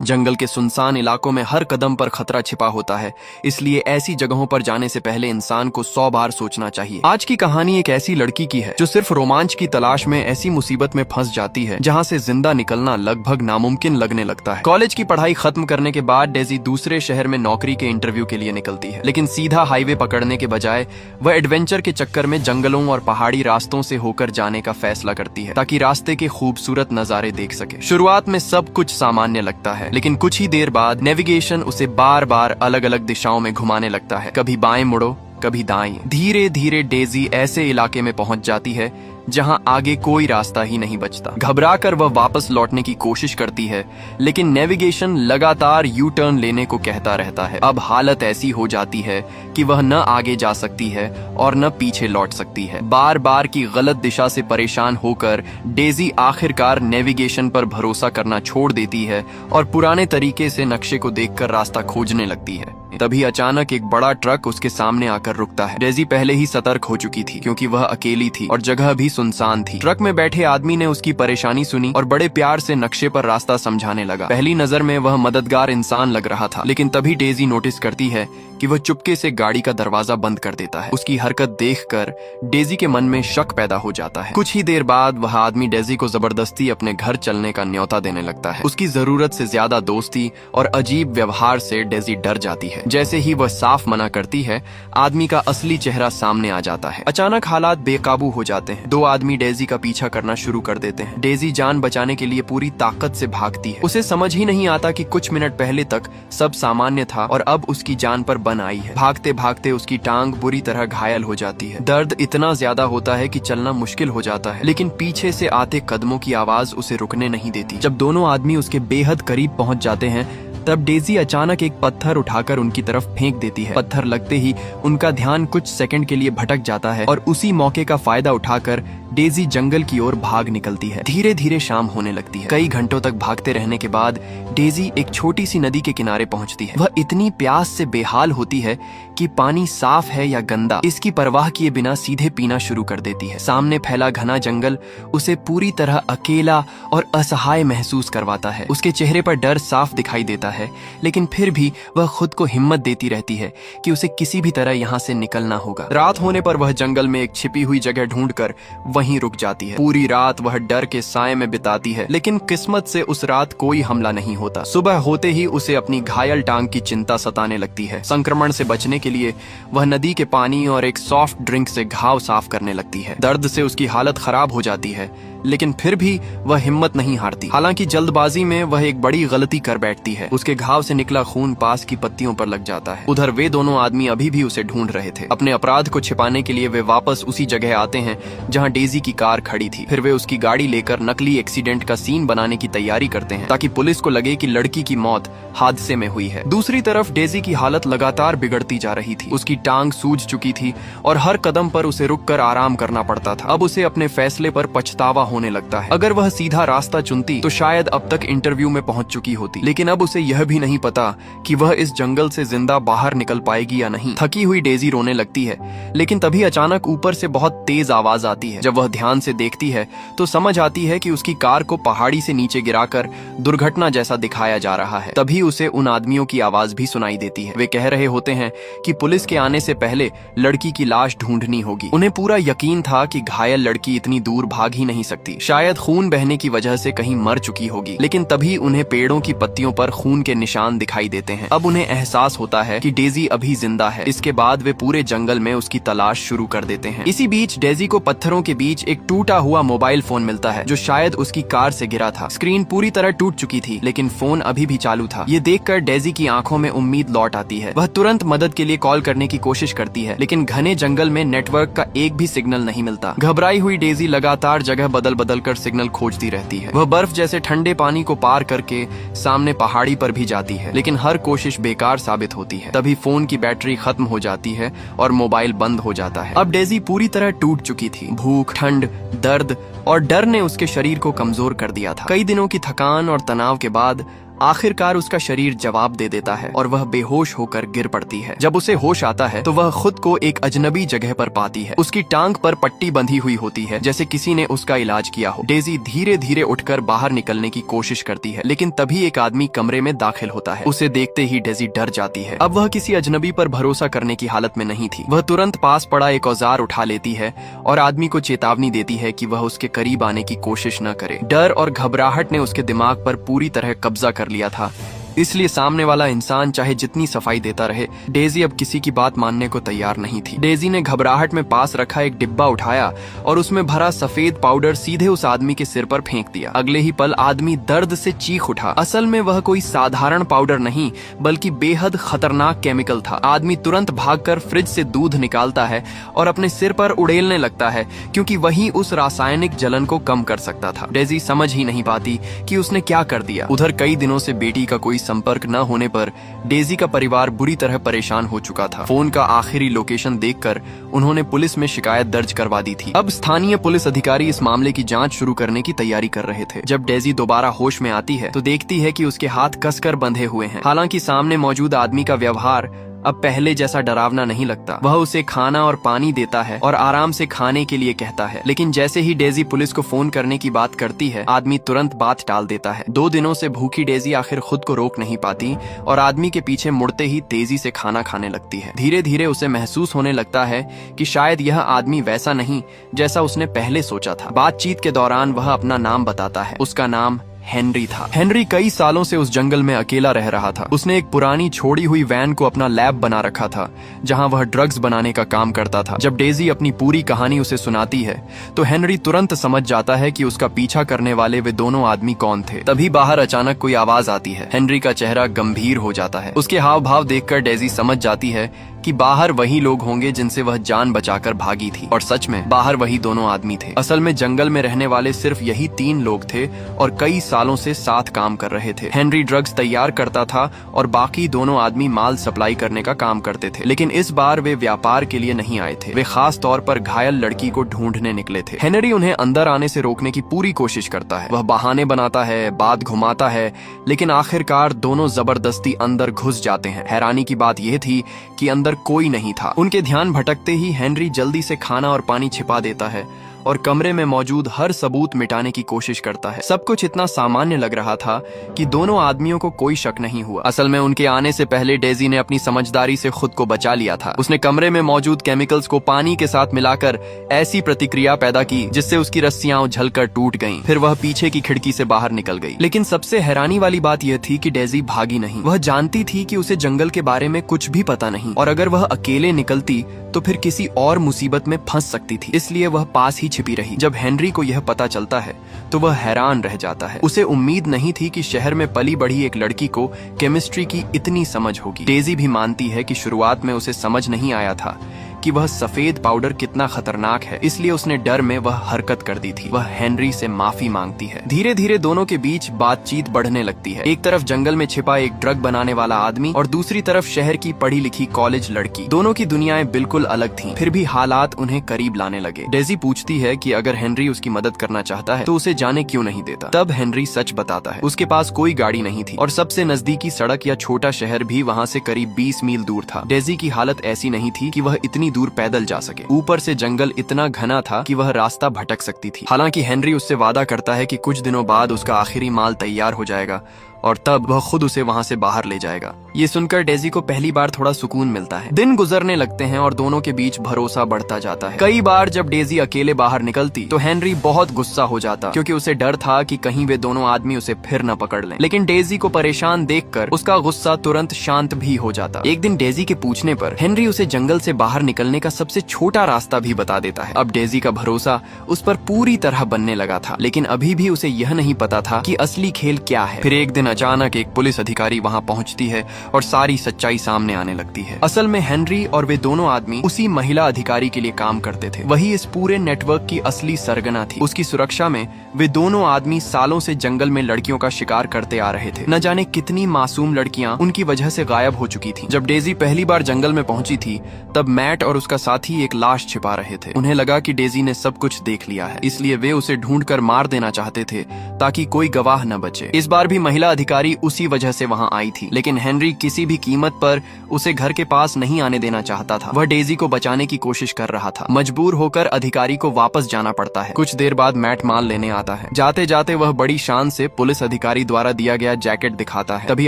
जंगल के सुनसान इलाकों में हर कदम पर खतरा छिपा होता है, इसलिए ऐसी जगहों पर जाने से पहले इंसान को 100 बार सोचना चाहिए। आज की कहानी एक ऐसी लड़की की है जो सिर्फ रोमांच की तलाश में ऐसी मुसीबत में फंस जाती है जहां से जिंदा निकलना लगभग नामुमकिन लगने लगता है। कॉलेज की पढ़ाई खत्म करने के बाद डेजी दूसरे शहर में नौकरी के इंटरव्यू के लिए निकलती है, लेकिन सीधा हाईवे पकड़ने के बजाय वह एडवेंचर के चक्कर में जंगलों और पहाड़ी रास्तों से होकर जाने का फैसला करती है ताकि रास्ते के खूबसूरत नजारे देख सके। शुरुआत में सब कुछ सामान्य लगता है, लेकिन कुछ ही देर बाद नेविगेशन उसे बार बार अलग अलग दिशाओं में घुमाने लगता है। कभी बाएं मुड़ो, कभी दाएं। धीरे धीरे डेजी ऐसे इलाके में पहुंच जाती है जहां आगे कोई रास्ता ही नहीं बचता। घबराकर वह वापस लौटने की कोशिश करती है, लेकिन नेविगेशन लगातार यू टर्न लेने को कहता रहता है। अब हालत ऐसी हो जाती है कि वह न आगे जा सकती है और न पीछे लौट सकती है। बार बार की गलत दिशा से परेशान होकर डेजी आखिरकार नेविगेशन पर भरोसा करना छोड़ देती है और पुराने तरीके से नक्शे को देखकर रास्ता खोजने लगती है। तभी अचानक एक बड़ा ट्रक उसके सामने आकर रुकता है। डेजी पहले ही सतर्क हो चुकी थी क्योंकि वह अकेली थी और जगह भी सुनसान थी। ट्रक में बैठे आदमी ने उसकी परेशानी सुनी और बड़े प्यार से नक्शे पर रास्ता समझाने लगा। पहली नजर में वह मददगार इंसान लग रहा था, लेकिन तभी डेजी नोटिस करती है कि वह चुपके से गाड़ी का दरवाजा बंद कर देता है। उसकी हरकत देखकर डेजी के मन में शक पैदा हो जाता है। कुछ ही देर बाद वह आदमी डेजी को जबरदस्ती अपने घर चलने का न्योता देने लगता है। उसकी जरूरत से ज्यादा दोस्ती और अजीब व्यवहार से डेजी डर जाती है। जैसे ही वह साफ मना करती है, आदमी का असली चेहरा सामने आ जाता है। अचानक हालात बेकाबू हो जाते हैं। दो आदमी डेजी का पीछा करना शुरू कर देते हैं। डेजी जान बचाने के लिए पूरी ताकत से भागती है। उसे समझ ही नहीं आता कि कुछ मिनट पहले तक सब सामान्य था और अब उसकी जान पर बन आई है। भागते भागते उसकी टांग बुरी तरह घायल हो जाती है। दर्द इतना ज्यादा होता है कि चलना मुश्किल हो जाता है, लेकिन पीछे से आते कदमों की आवाज उसे रुकने नहीं देती। जब दोनों आदमी उसके बेहद करीब पहुंच जाते हैं, तब डेजी अचानक एक पत्थर उठाकर उनकी तरफ फेंक देती है। पत्थर लगते ही उनका ध्यान कुछ सेकंड के लिए भटक जाता है और उसी मौके का फायदा उठाकर डेजी जंगल की ओर भाग निकलती है। धीरे धीरे शाम होने लगती है। कई घंटों तक भागते रहने के बाद डेजी एक छोटी सी नदी के किनारे पहुंचती है। वह इतनी प्यास से बेहाल होती है कि पानी साफ है या गंदा इसकी परवाह किए बिना सीधे पीना शुरू कर देती है। सामने फैला घना जंगल उसे पूरी तरह अकेला और असहाय महसूस करवाता है। उसके चेहरे पर डर साफ दिखाई देता है, लेकिन फिर भी वह खुद को हिम्मत देती रहती है कि उसे किसी भी तरह यहाँ से निकलना होगा। रात होने पर वह जंगल में एक छिपी हुई जगह ढूंढकर वहीं रुक जाती है। पूरी रात वह डर के साए में बिताती है, लेकिन किस्मत से उस रात कोई हमला नहीं होता। सुबह होते ही उसे अपनी घायल टांग की चिंता सताने लगती है। संक्रमण से बचने के लिए वह नदी के पानी और एक सॉफ्ट ड्रिंक से घाव साफ करने लगती है। दर्द से उसकी हालत खराब हो जाती है, लेकिन फिर भी वह हिम्मत नहीं हारती। हालांकि जल्दबाजी में वह एक बड़ी गलती कर बैठती है। उसके घाव से निकला खून पास की पत्तियों पर लग जाता है। उधर वे दोनों आदमी अभी भी उसे ढूंढ रहे थे। अपने अपराध को छिपाने के लिए वे वापस उसी जगह आते हैं जहां डेजी की कार खड़ी थी। फिर वे उसकी गाड़ी लेकर नकली एक्सीडेंट का सीन बनाने की तैयारी करते हैं ताकि पुलिस को लगे कि लड़की की मौत हादसे में हुई है। दूसरी तरफ डेजी की हालत लगातार बिगड़ती जा रही थी। उसकी टांग सूज चुकी थी और हर कदम पर उसे रुककर आराम करना पड़ता था। अब उसे अपने फैसले पर पछतावा होने लगता है। अगर वह सीधा रास्ता चुनती तो शायद अब तक इंटरव्यू में पहुंच चुकी होती, लेकिन अब उसे यह भी नहीं पता कि वह इस जंगल से जिंदा बाहर निकल पाएगी या नहीं। थकी हुई डेजी रोने लगती है, लेकिन तभी अचानक ऊपर से बहुत तेज आवाज आती है। जब वह ध्यान से देखती है तो समझ आती है कि उसकी कार को पहाड़ी से नीचे गिराकर दुर्घटना जैसा दिखाया जा रहा है। तभी उसे उन आदमियों की आवाज भी सुनाई देती है। वे कह रहे होते हैं कि पुलिस के आने से पहले लड़की की लाश ढूंढनी होगी। उन्हें पूरा यकीन था कि घायल लड़की इतनी दूर भाग ही नहीं सकती। शायद खून बहने की वजह से कहीं मर चुकी होगी, लेकिन तभी उन्हें पेड़ों की पत्तियों पर खून के निशान दिखाई देते हैं। अब उन्हें एहसास होता है कि डेजी अभी जिंदा है। इसके बाद वे पूरे जंगल में उसकी तलाश शुरू कर देते हैं। इसी बीच डेजी को पत्थरों के बीच एक टूटा हुआ मोबाइल फोन मिलता है जो शायद उसकी कार से गिरा था। स्क्रीन पूरी तरह टूट चुकी थी, लेकिन फोन अभी भी चालू था। ये देखकर डेजी की आंखों में उम्मीद लौट आती है। वह तुरंत मदद के लिए कॉल करने की कोशिश करती है, लेकिन घने जंगल में नेटवर्क का एक भी सिग्नल नहीं मिलता। घबराई हुई डेजी लगातार जगह बदल बदल कर सिग्नल खोजती रहती है। वह बर्फ जैसे ठंडे पानी को पार करके सामने पहाड़ी पर भी जाती है, लेकिन हर कोशिश बेकार साबित होती है। तभी फोन की बैटरी खत्म हो जाती है और मोबाइल बंद हो जाता है। अब डेजी पूरी तरह टूट चुकी थी। भूख, ठंड, दर्द और डर ने उसके शरीर को कमजोर कर दिया था। कई दिनों की थकान और तनाव के बाद आखिरकार उसका शरीर जवाब दे देता है और वह बेहोश होकर गिर पड़ती है। जब उसे होश आता है तो वह खुद को एक अजनबी जगह पर पाती है। उसकी टांग पर पट्टी बंधी हुई होती है, जैसे किसी ने उसका इलाज किया हो। डेजी धीरे धीरे उठकर बाहर निकलने की कोशिश करती है, लेकिन तभी एक आदमी कमरे में दाखिल होता है। उसे देखते ही डेजी डर जाती है। अब वह किसी अजनबी पर भरोसा करने की हालत में नहीं थी। वह तुरंत पास पड़ा एक औजार उठा लेती है और आदमी को चेतावनी देती है कि वह उसके करीब आने की कोशिश न करे। डर और घबराहट ने उसके दिमाग पर पूरी तरह कब्जा कर लिया था, इसलिए सामने वाला इंसान चाहे जितनी सफाई देता रहे, डेजी अब किसी की बात मानने को तैयार नहीं थी। डेजी ने घबराहट में पास रखा एक डिब्बा उठाया और उसमें भरा सफेद पाउडर सीधे उस आदमी के सिर पर फेंक दिया। अगले ही पल आदमी दर्द से चीख उठा। असल में वह कोई साधारण पाउडर नहीं बल्कि बेहद खतरनाक केमिकल था। आदमी तुरंत भागकर फ्रिज से दूध निकालता है और अपने सिर पर उड़ेलने लगता है, क्योंकि वही उस रासायनिक जलन को कम कर सकता था। डेजी समझ ही नहीं पाती कि उसने क्या कर दिया। उधर कई दिनों से बेटी का कोई संपर्क न होने पर डेजी का परिवार बुरी तरह परेशान हो चुका था। फोन का आखिरी लोकेशन देखकर उन्होंने पुलिस में शिकायत दर्ज करवा दी थी। अब स्थानीय पुलिस अधिकारी इस मामले की जांच शुरू करने की तैयारी कर रहे थे। जब डेजी दोबारा होश में आती है तो देखती है कि उसके हाथ कसकर बंधे हुए हैं। हालांकि सामने मौजूद आदमी का व्यवहार अब पहले जैसा डरावना नहीं लगता। वह उसे खाना और पानी देता है और आराम से खाने के लिए कहता है, लेकिन जैसे ही डेजी पुलिस को फोन करने की बात करती है, आदमी तुरंत बात टाल देता है। 2 दिनों से भूखी डेजी आखिर खुद को रोक नहीं पाती और आदमी के पीछे मुड़ते ही तेजी से खाना खाने लगती है। धीरे धीरे उसे महसूस होने लगता है कि शायद यह आदमी वैसा नहीं जैसा उसने पहले सोचा था। बातचीत के दौरान वह अपना नाम बताता है। उसका नाम हेनरी था। हेनरी कई सालों से उस जंगल में अकेला रह रहा था। उसने एक पुरानी छोड़ी हुई वैन को अपना लैब बना रखा था, जहां वह ड्रग्स बनाने का काम करता था। जब डेजी अपनी पूरी कहानी उसे सुनाती है तो हेनरी तुरंत समझ जाता है कि उसका पीछा करने वाले वे दोनों आदमी कौन थे। तभी बाहर अचानक कोई आवाज आती है। हेनरी का चेहरा गंभीर हो जाता है। उसके हाव भाव देखकर डेजी समझ जाती है कि बाहर वही लोग होंगे जिनसे वह जान बचाकर भागी थी। और सच में बाहर वही दोनों आदमी थे। असल में जंगल में रहने वाले सिर्फ यही 3 लोग थे और कई सालों से साथ काम कर रहे थे। हेनरी ड्रग्स तैयार करता था और बाकी दोनों आदमी माल सप्लाई करने का काम करते थे। लेकिन इस बार वे व्यापार के लिए नहीं आए थे। वे खास तौर पर घायल लड़की को ढूंढने निकले थे। हेनरी उन्हें अंदर आने से रोकने की पूरी कोशिश करता है। वह बहाने बनाता है, बात घुमाता है, लेकिन आखिरकार दोनों जबरदस्ती अंदर घुस जाते हैं। हैरानी की बात यह थी कि अंदर कोई नहीं था। उनके ध्यान भटकते ही हेनरी जल्दी से खाना और पानी छिपा देता है और कमरे में मौजूद हर सबूत मिटाने की कोशिश करता है। सब कुछ इतना सामान्य लग रहा था कि दोनों आदमियों को कोई शक नहीं हुआ। असल में उनके आने से पहले डेजी ने अपनी समझदारी से खुद को बचा लिया था। उसने कमरे में मौजूद केमिकल्स को पानी के साथ मिलाकर ऐसी प्रतिक्रिया पैदा की जिससे उसकी रस्सियां उछलकर टूट गईं। फिर वह पीछे की खिड़की से बाहर निकल गई। लेकिन सबसे हैरानी वाली बात यह थी कि डेजी भागी नहीं। वह जानती थी कि उसे जंगल के बारे में कुछ भी पता नहीं और अगर वह अकेले निकलती तो फिर किसी और मुसीबत में फंस सकती थी। इसलिए वह पास ही छिपी रही। जब हेनरी को यह पता चलता है तो वह हैरान रह जाता है। उसे उम्मीद नहीं थी कि शहर में पली बढ़ी एक लड़की को केमिस्ट्री की इतनी समझ होगी। डेजी भी मानती है कि शुरुआत में उसे समझ नहीं आया था कि वह सफेद पाउडर कितना खतरनाक है, इसलिए उसने डर में वह हरकत कर दी थी। वह हेनरी से माफी मांगती है। धीरे धीरे दोनों के बीच बातचीत बढ़ने लगती है। एक तरफ जंगल में छिपा एक ड्रग बनाने वाला आदमी और दूसरी तरफ शहर की पढ़ी लिखी कॉलेज लड़की। दोनों की दुनियाएं बिल्कुल अलग थीं, फिर भी हालात उन्हें करीब लाने लगे। डेजी पूछती है कि अगर हेनरी उसकी मदद करना चाहता है तो उसे जाने क्यों नहीं देता। तब हेनरी सच बताता है। उसके पास कोई गाड़ी नहीं थी और सबसे नजदीकी सड़क या छोटा शहर भी वहाँ से करीब 20 मील दूर था। डेजी की हालत ऐसी नहीं थी कि वह इतनी दूर पैदल जा सके। ऊपर से जंगल इतना घना था कि वह रास्ता भटक सकती थी। हालांकि हेनरी उससे वादा करता है कि कुछ दिनों बाद उसका आखिरी माल तैयार हो जाएगा और तब वह खुद उसे वहां से बाहर ले जाएगा। ये सुनकर डेजी को पहली बार थोड़ा सुकून मिलता है। दिन गुजरने लगते हैं और दोनों के बीच भरोसा बढ़ता जाता है। कई बार जब डेजी अकेले बाहर निकलती तो हेनरी बहुत गुस्सा हो जाता, क्योंकि उसे डर था कि कहीं वे दोनों आदमी उसे फिर न पकड़ लें। लेकिन डेजी को परेशान देखकर उसका गुस्सा तुरंत शांत भी हो जाता। एक दिन डेजी के पूछने पर हेनरी उसे जंगल से बाहर निकलने का सबसे छोटा रास्ता भी बता देता है। अब डेजी का भरोसा उस पर पूरी तरह बनने लगा था, लेकिन अभी भी उसे यह नहीं पता था कि असली खेल क्या है। फिर एक दिन अचानक एक पुलिस अधिकारी वहां पहुंचती है और सारी सच्चाई सामने आने लगती है। असल में हेनरी और वे दोनों आदमी उसी महिला अधिकारी के लिए काम करते थे। वही इस पूरे नेटवर्क की असली सरगना थी। उसकी सुरक्षा में वे दोनों आदमी सालों से जंगल में लड़कियों का शिकार करते आ रहे थे। न जाने कितनी मासूम लड़कियां उनकी वजह से गायब हो चुकी थीं। जब डेजी पहली बार जंगल में पहुंची थी तब मैट और उसका साथी एक लाश छिपा रहे थे। उन्हें लगा कि डेजी ने सब कुछ देख लिया है, इसलिए वे उसे ढूंढकर मार देना चाहते थे ताकि कोई गवाह न बचे। इस बार भी महिला अधिकारी उसी वजह से वहाँ आई थी, लेकिन हेनरी किसी भी कीमत पर उसे घर के पास नहीं आने देना चाहता था। वह डेजी को बचाने की कोशिश कर रहा था। मजबूर होकर अधिकारी को वापस जाना पड़ता है। कुछ देर बाद मैट माल लेने आता है। जाते जाते वह बड़ी शान से पुलिस अधिकारी द्वारा दिया गया जैकेट दिखाता है। तभी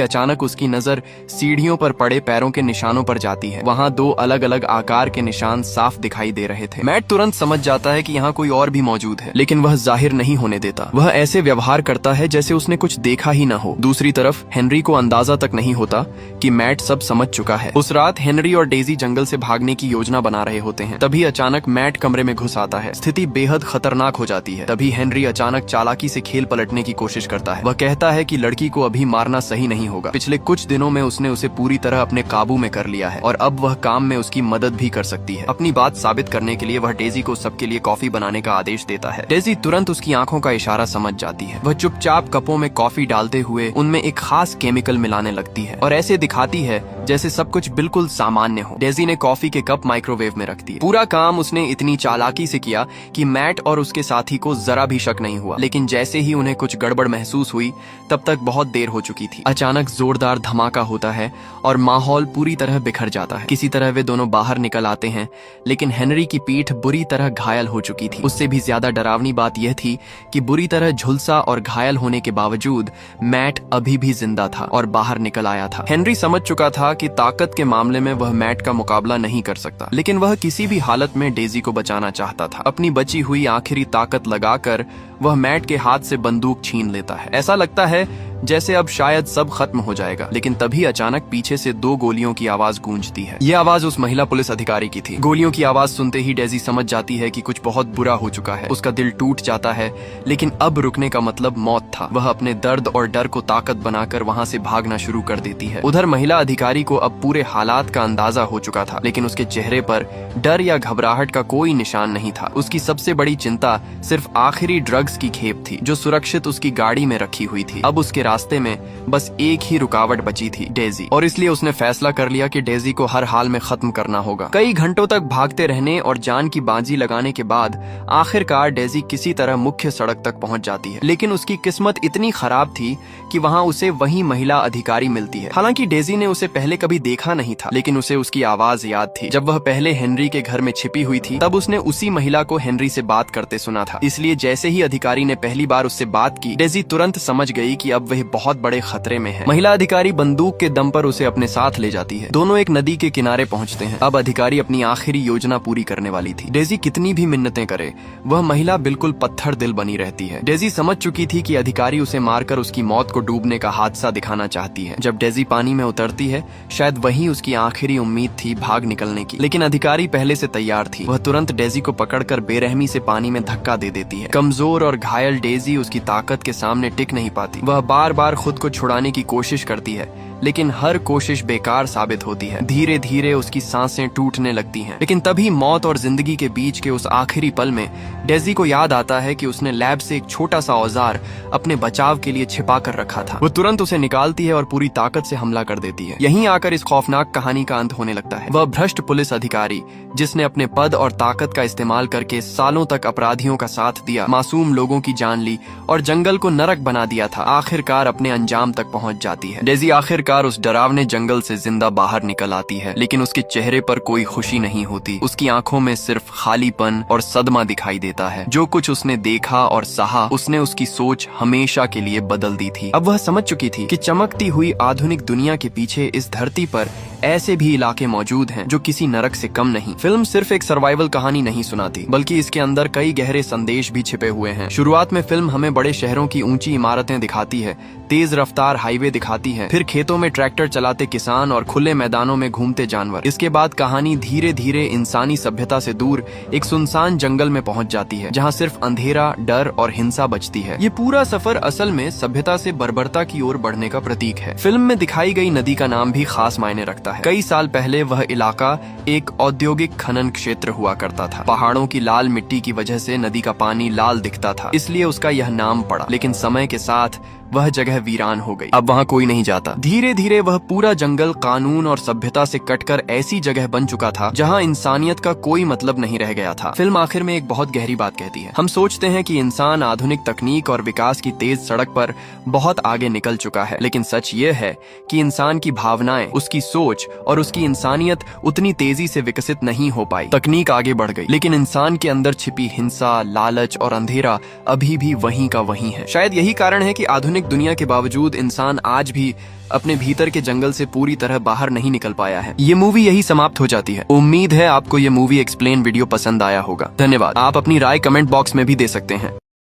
अचानक उसकी नजर सीढ़ियों पर पड़े पैरों के निशानों पर जाती है। वहाँ 2 अलग अलग आकार के निशान साफ दिखाई दे रहे थे। मैट तुरंत समझ जाता है कि यहाँ कोई और भी मौजूद है, लेकिन वह जाहिर नहीं होने देता। वह ऐसे व्यवहार करता है जैसे उसने कुछ देखा ही न हो। दूसरी तरफ हेनरी को अंदाजा तक नहीं होता कि मैट सब समझ चुका है। उस रात हेनरी और डेजी जंगल से भागने की योजना बना रहे होते हैं। तभी अचानक मैट कमरे में घुस आता है। स्थिति बेहद खतरनाक हो जाती है। तभी हेनरी अचानक चालाकी से खेल पलटने की कोशिश करता है। वह कहता है कि लड़की को अभी मारना सही नहीं होगा। पिछले कुछ दिनों में उसने उसे पूरी तरह अपने काबू में कर लिया है और अब वह काम में उसकी मदद भी कर सकती है। अपनी बात साबित करने के लिए वह डेजी को सबके लिए कॉफी बनाने का आदेश देता है। डेजी तुरंत उसकी आंखों का इशारा समझ जाती है। वह चुपचाप कपों में कॉफी डालते हुए उनमें एक खास केमिकल मिलाने लगती है और ऐसे दिखाती है जैसे सब कुछ बिल्कुल सामान्य हो। डेजी ने कॉफी के कप माइक्रोवेव में रख दिए। पूरा काम उसने इतनी चालाकी से किया कि मैट और उसके साथी को जरा भी शक नहीं हुआ, लेकिन जैसे ही उन्हें कुछ गड़बड़ महसूस हुई तब तक बहुत देर हो चुकी थी। अचानक जोरदार धमाका होता है और माहौल पूरी तरह बिखर जाता है। किसी तरह वे दोनों बाहर निकल आते हैं, लेकिन हेनरी की पीठ बुरी तरह घायल हो चुकी थी। उससे भी ज्यादा डरावनी बात यह थी कि बुरी तरह झुलसा और घायल होने के बावजूद मैट अभी भी जिंदा था और बाहर निकल आया था। हेनरी समझ चुका था कि ताकत के मामले में वह मैट का मुकाबला नहीं कर सकता, लेकिन वह किसी भी हालत में डेजी को बचाना चाहता था। अपनी बची हुई आखिरी ताकत लगाकर वह मैट के हाथ से बंदूक छीन लेता है। ऐसा लगता है जैसे अब शायद सब खत्म हो जाएगा, लेकिन तभी अचानक पीछे से 2 गोलियों की आवाज गूंजती है। ये आवाज उस महिला पुलिस अधिकारी की थी। गोलियों की आवाज सुनते ही डेजी समझ जाती है कि कुछ बहुत बुरा हो चुका है। उसका दिल टूट जाता है, लेकिन अब रुकने का मतलब मौत था। वह अपने दर्द और डर को ताकत बनाकर वहाँ से भागना शुरू कर देती है। उधर महिला अधिकारी को अब पूरे हालात का अंदाजा हो चुका था, लेकिन उसके चेहरे पर डर या घबराहट का कोई निशान नहीं था। उसकी सबसे बड़ी चिंता सिर्फ आखिरी ड्रग्स की खेप थी जो सुरक्षित उसकी गाड़ी में रखी हुई थी। अब उसके रास्ते में बस एक ही रुकावट बची थी, डेजी, और इसलिए उसने फैसला कर लिया कि डेजी को हर हाल में खत्म करना होगा। कई घंटों तक भागते रहने और जान की बाजी लगाने के बाद आखिरकार डेजी किसी तरह मुख्य सड़क तक पहुंच जाती है, लेकिन उसकी किस्मत इतनी खराब थी कि वहां उसे वही महिला अधिकारी मिलती है। हालांकि डेजी ने उसे पहले कभी देखा नहीं था, लेकिन उसे उसकी आवाज याद थी। जब वह पहले हेनरी के घर में छिपी हुई थी तब उसने उसी महिला को हेनरी से बात करते सुना था। इसलिए जैसे ही अधिकारी ने पहली बार उससे बात की, डेजी तुरंत समझ गई कि अब वह बहुत बड़े खतरे में है। महिला अधिकारी बंदूक के दम पर उसे अपने साथ ले जाती है। दोनों एक नदी के किनारे पहुंचते हैं। अब अधिकारी अपनी आखिरी योजना पूरी करने वाली थी। डेजी कितनी भी मिन्नतें करे, वह महिला बिल्कुल पत्थर दिल बनी रहती है। डेजी समझ चुकी थी कि अधिकारी उसे मारकर उसकी मौत को डूबने का हादसा दिखाना चाहती है। जब डेजी पानी में उतरती है, शायद वही उसकी आखिरी उम्मीद थी भाग निकलने की, लेकिन अधिकारी पहले से तैयार थी। वह तुरंत डेजी को पकड़कर बेरहमी से पानी में धक्का दे देती है। कमजोर और घायल डेजी उसकी ताकत के सामने टिक नहीं पाती। वह बार बार खुद को छुड़ाने की कोशिश करती है, लेकिन हर कोशिश बेकार साबित होती है। धीरे धीरे उसकी सांसें टूटने लगती हैं। लेकिन तभी मौत और जिंदगी के बीच के उस आखिरी पल में डेजी को याद आता है कि उसने लैब से एक छोटा सा औजार अपने बचाव के लिए छिपा कर रखा था। वो तुरंत उसे निकालती है और पूरी ताकत से हमला कर देती है। यहीं आकर इस खौफनाक कहानी का अंत होने लगता है। वह भ्रष्ट पुलिस अधिकारी जिसने अपने पद और ताकत का इस्तेमाल करके सालों तक अपराधियों का साथ दिया, मासूम लोगों की जान ली और जंगल को नरक बना दिया था, आखिरकार अपने अंजाम तक पहुंच जाती है। डेजी आखिरकार उस डरावने जंगल से जिंदा बाहर निकल आती है, लेकिन उसके चेहरे पर कोई खुशी नहीं होती। उसकी आंखों में सिर्फ खालीपन और सदमा दिखाई देता है। जो कुछ उसने देखा और सहा, उसने उसकी सोच हमेशा के लिए बदल दी थी। अब वह समझ चुकी थी कि चमकती हुई आधुनिक दुनिया के पीछे इस धरती पर ऐसे भी इलाके मौजूद हैं जो किसी नरक से कम नहीं। फिल्म सिर्फ एक सर्वाइवल कहानी नहीं सुनाती, बल्कि इसके अंदर कई गहरे संदेश भी छिपे हुए हैं। शुरुआत में फिल्म हमें बड़े शहरों की ऊंची इमारतें दिखाती है, तेज रफ्तार हाईवे दिखाती है, फिर खेतों में ट्रैक्टर चलाते किसान और खुले मैदानों में घूमते जानवर। इसके बाद कहानी धीरे धीरे इंसानी सभ्यता से दूर एक सुनसान जंगल में पहुंच जाती है, जहां सिर्फ अंधेरा, डर और हिंसा बचती है। ये पूरा सफर असल में सभ्यता से बर्बरता की ओर बढ़ने का प्रतीक है। फिल्म में दिखाई गई नदी का नाम भी खास मायने रखता है। कई साल पहले वह इलाका एक औद्योगिक खनन क्षेत्र हुआ करता था। पहाड़ों की लाल मिट्टी की वजह से नदी का पानी लाल दिखता था, इसलिए उसका यह नाम पड़ा। लेकिन समय के साथ वह जगह वीरान हो गई। अब वहाँ कोई नहीं जाता। धीरे धीरे वह पूरा जंगल कानून और सभ्यता से कटकर ऐसी जगह बन चुका था जहाँ इंसानियत का कोई मतलब नहीं रह गया था। फिल्म आखिर में एक बहुत गहरी बात कहती है। हम सोचते हैं कि इंसान आधुनिक तकनीक और विकास की तेज सड़क पर बहुत आगे निकल चुका है, लेकिन सच ये है कि इंसान की भावनाएं, उसकी सोच और उसकी इंसानियत उतनी तेजी से विकसित नहीं हो पाई। तकनीक आगे बढ़ गई, लेकिन इंसान के अंदर छिपी हिंसा, लालच और अंधेरा अभी भी वहीं का वहीं है। शायद यही कारण है कि आधुनिक दुनिया के बावजूद इंसान आज भी अपने भीतर के जंगल से पूरी तरह बाहर नहीं निकल पाया है। ये मूवी यही समाप्त हो जाती है। उम्मीद है आपको ये मूवी एक्सप्लेन वीडियो पसंद आया होगा। धन्यवाद। आप अपनी राय कमेंट बॉक्स में भी दे सकते हैं।